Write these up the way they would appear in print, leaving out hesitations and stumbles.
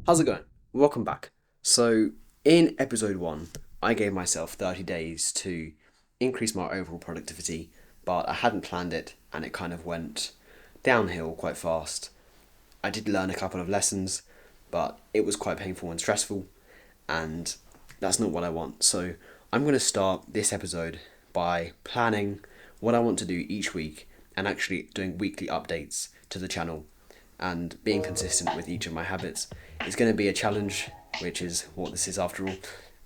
How's it going? Welcome back. So, in episode 1, I gave myself 30 days to increase my overall productivity, but I hadn't planned it and it kind of went downhill quite fast. I did learn a couple of lessons, but it was quite painful and stressful, and that's not what I want. So, I'm going to start this episode by planning what I want to do each week and actually doing weekly updates to the channel and being consistent with each of my habits. Is going to be a challenge, which is what this is after all,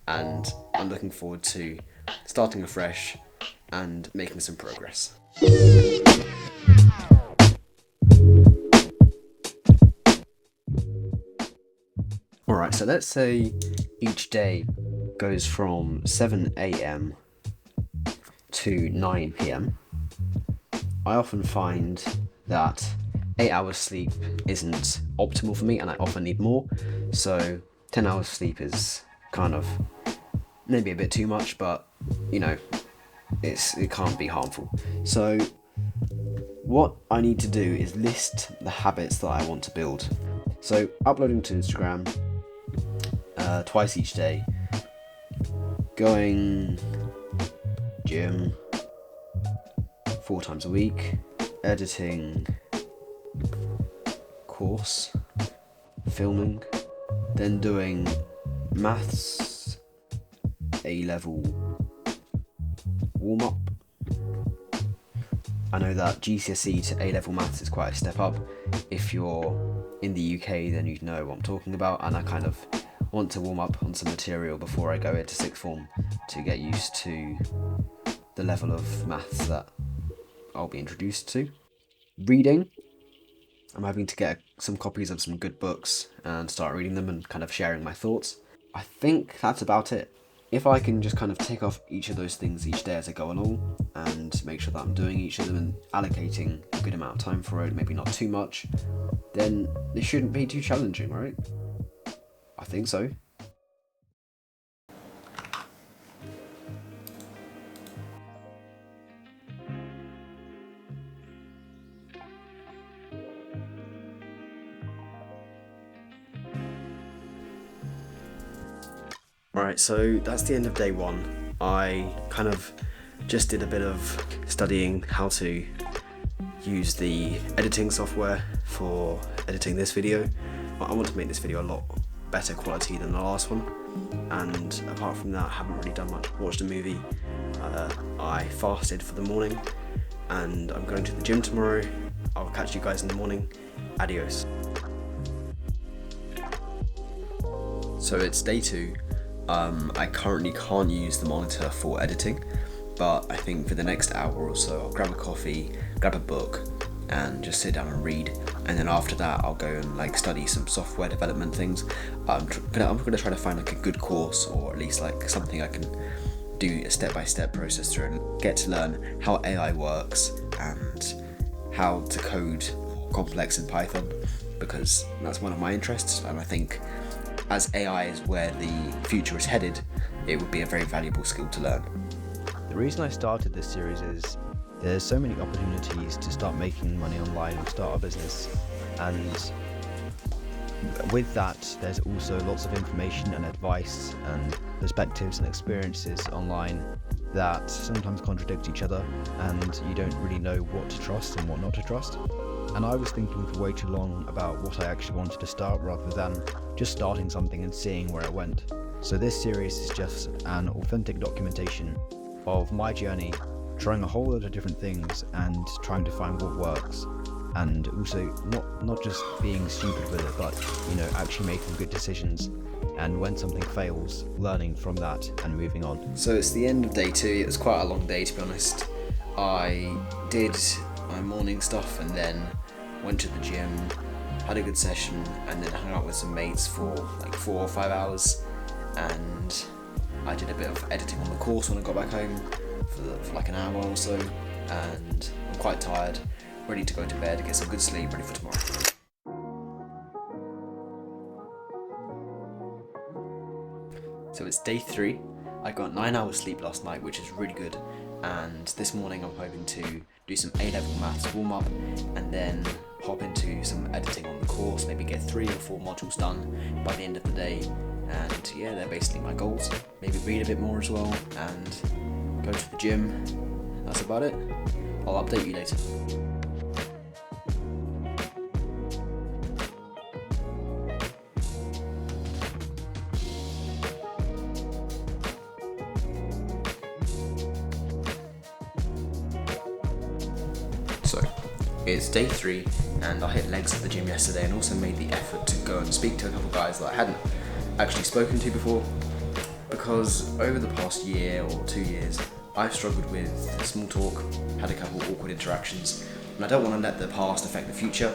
and I'm looking forward to starting afresh and making some progress. Alright, so let's say each day goes from 7 a.m. to 9 p.m. I often find that 8 hours sleep isn't optimal for me and I often need more, so 10 hours sleep is kind of maybe a bit too much, but it can't be harmful. So what I need to do is list the habits that I want to build. So uploading to Instagram twice each day, going gym 4 times a week, editing course, filming, then doing maths A-level warm-up. I know that GCSE to A-level maths is quite a step up. If you're in the UK, then you know what I'm talking about, and I kind of want to warm up on some material before I go into sixth form to get used to the level of maths that I'll be introduced to. Reading. I'm having to get some copies of some good books and start reading them and kind of sharing my thoughts. I think that's about it. If I can just kind of tick off each of those things each day as I go along and make sure that I'm doing each of them and allocating a good amount of time for it, maybe not too much, then it shouldn't be too challenging, right? I think so. Alright, so that's the end of day 1. I kind of just did a bit of studying how to use the editing software for editing this video. I want to make this video a lot better quality than the last one, and apart from that I haven't really done much. Watched a movie, I fasted for the morning, and I'm going to the gym tomorrow. I'll catch you guys in the morning. Adios. So it's day 2. I currently can't use the monitor for editing, but I think for the next hour or so I'll grab a coffee, grab a book, and just sit down and read. And then after that I'll go and study some software development things. I'm gonna try to find a good course, or at least something I can do a step-by-step process through and get to learn how AI works and how to code complex in Python, because that's one of my interests, and I think as AI is where the future is headed, it would be a very valuable skill to learn. The reason I started this series is there's so many opportunities to start making money online and start a business, and with that there's also lots of information and advice and perspectives and experiences online that sometimes contradict each other, and you don't really know what to trust and what not to trust. And I was thinking for way too long about what I actually wanted to start rather than just starting something and seeing where it went. So this series is just an authentic documentation of my journey, trying a whole lot of different things and trying to find what works, and also not just being stupid with it, but actually making good decisions, and when something fails, learning from that and moving on. So it's the end of day 2. It was quite a long day, to be honest. I did my morning stuff and then went to the gym, had a good session, and then hung out with some mates for 4 or 5 hours, and I did a bit of editing on the course when I got back home for an hour or so, and I'm quite tired, ready to go to bed, get some good sleep, ready for tomorrow. So it's day 3. I got 9 hours sleep last night, which is really good, and this morning I'm hoping to do some A-level maths warm-up, and then hop into some editing on the course, maybe get 3 or 4 modules done by the end of the day. And yeah, they're basically my goals. Maybe read a bit more as well, and go to the gym. That's about it. I'll update you later. So, it's day 3, and I hit legs at the gym yesterday and also made the effort to go and speak to a couple guys that I hadn't actually spoken to before, because over the past year or 2 years, I've struggled with small talk, had a couple awkward interactions, and I don't want to let the past affect the future,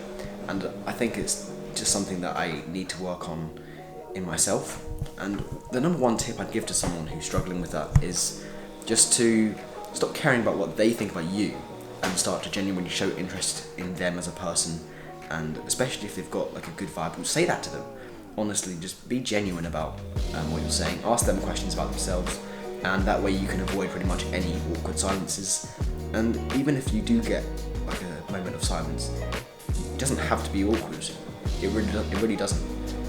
and I think it's just something that I need to work on in myself. And the number one tip I'd give to someone who's struggling with that is just to stop caring about what they think about you and start to genuinely show interest in them as a person, and especially if they've got like a good vibe, say that to them. Honestly, just be genuine about what you're saying. Ask them questions about themselves, and that way you can avoid pretty much any awkward silences. And even if you do get like a moment of silence, it doesn't have to be awkward. It really doesn't.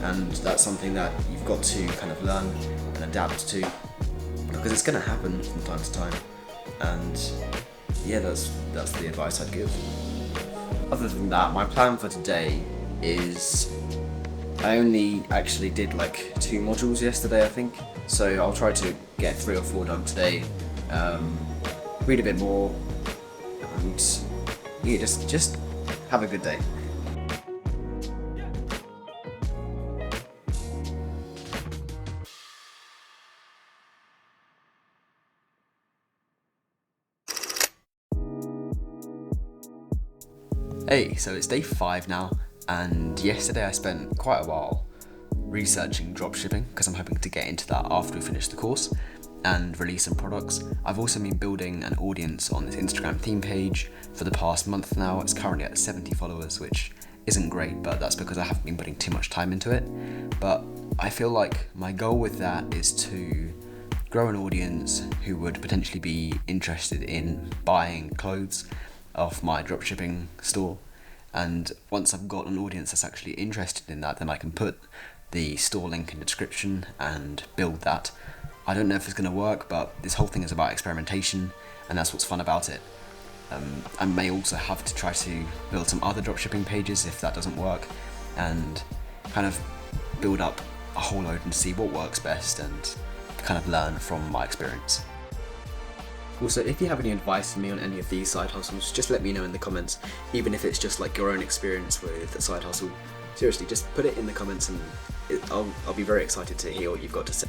And that's something that you've got to kind of learn and adapt to, because it's going to happen from time to time. And yeah, that's the advice I'd give. Other than that, my plan for today is, I only actually did like 2 modules yesterday, I think, so I'll try to get 3 or 4 done today, read a bit more, and yeah, just have a good day. Hey, so it's day 5 now, and yesterday I spent quite a while researching dropshipping, because I'm hoping to get into that after we finish the course and release some products. I've also been building an audience on this Instagram theme page for the past month now. It's currently at 70 followers, which isn't great, but that's because I haven't been putting too much time into it. But I feel like my goal with that is to grow an audience who would potentially be interested in buying clothes off my dropshipping store. And once I've got an audience that's actually interested in that, then I can put the store link in the description and build that. I don't know if it's going to work, but this whole thing is about experimentation, and that's what's fun about it. I may also have to try to build some other dropshipping pages if that doesn't work, and kind of build up a whole load and see what works best and kind of learn from my experience. Also, if you have any advice for me on any of these side hustles, just let me know in the comments, even if it's just like your own experience with a side hustle. Seriously, just put it in the comments, and I'll be very excited to hear what you've got to say.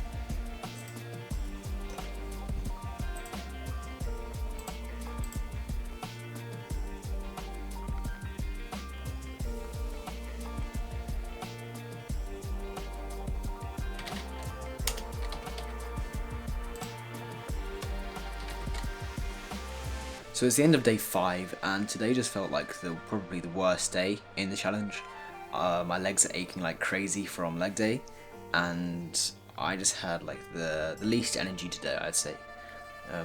So it's the end of day 5, and today just felt like probably the worst day in the challenge. My legs are aching like crazy from leg day, and I just had like the least energy today, I'd say.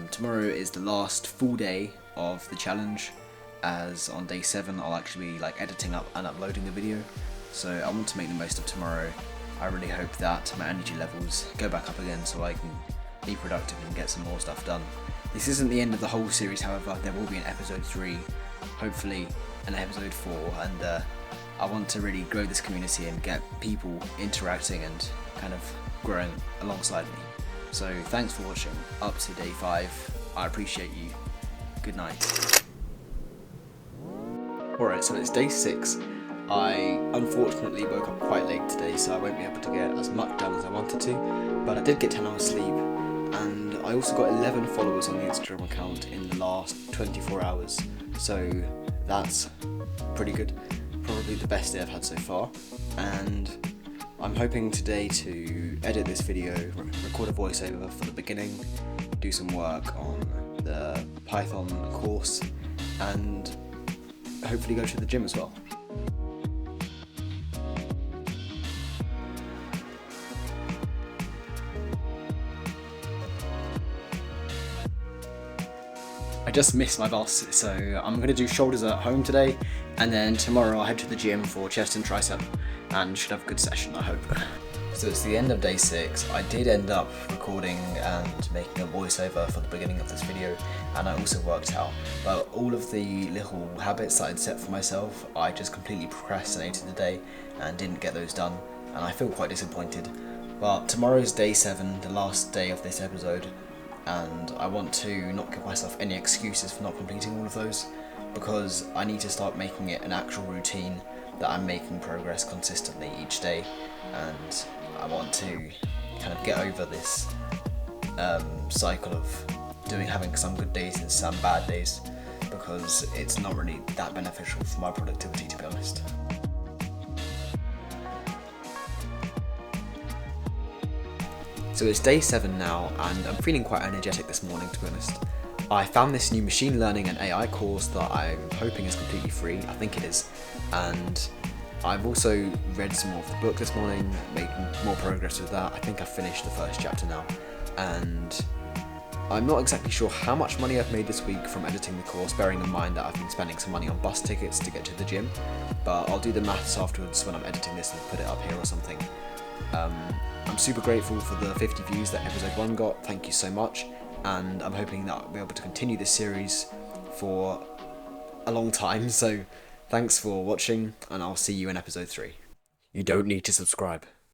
Tomorrow is the last full day of the challenge, as on day 7 I'll actually be like editing up and uploading the video. So I want to make the most of tomorrow. I really hope that my energy levels go back up again so I can be productive and get some more stuff done. This isn't the end of the whole series, however. There will be an episode 3, hopefully an episode 4, and I want to really grow this community and get people interacting and kind of growing alongside me. So thanks for watching up to day 5. I appreciate you. Good night. Alright, so it's day 6. I unfortunately woke up quite late today, so I won't be able to get as much done as I wanted to, but I did get 10 hours sleep, and I also got 11 followers on the Instagram account in the last 24 hours, so that's pretty good. Probably the best day I've had so far, and I'm hoping today to edit this video, record a voiceover for the beginning, do some work on the Python course, and hopefully go to the gym as well. I just missed my boss, so I'm going to do shoulders at home today, and then tomorrow I'll head to the gym for chest and tricep, and should have a good session, I hope. So it's the end of day 6. I did end up recording and making a voiceover for the beginning of this video, and I also worked out. But all of the little habits that I'd set for myself, I just completely procrastinated today and didn't get those done, and I feel quite disappointed. But tomorrow's day 7, the last day of this episode, and I want to not give myself any excuses for not completing all of those, because I need to start making it an actual routine that I'm making progress consistently each day, and I want to kind of get over this cycle of having some good days and some bad days, because it's not really that beneficial for my productivity, to be honest. So it's day 7 now, and I'm feeling quite energetic this morning, to be honest. I found this new machine learning and AI course that I'm hoping is completely free. I think it is. And I've also read some more of the book this morning, making more progress with that. I think I've finished the first chapter now. And I'm not exactly sure how much money I've made this week from editing the course, bearing in mind that I've been spending some money on bus tickets to get to the gym. But I'll do the maths afterwards when I'm editing this and put it up here or something. I'm super grateful for the 50 views that episode 1 got, thank you so much, and I'm hoping that I'll be able to continue this series for a long time, so thanks for watching, and I'll see you in episode 3. You don't need to subscribe.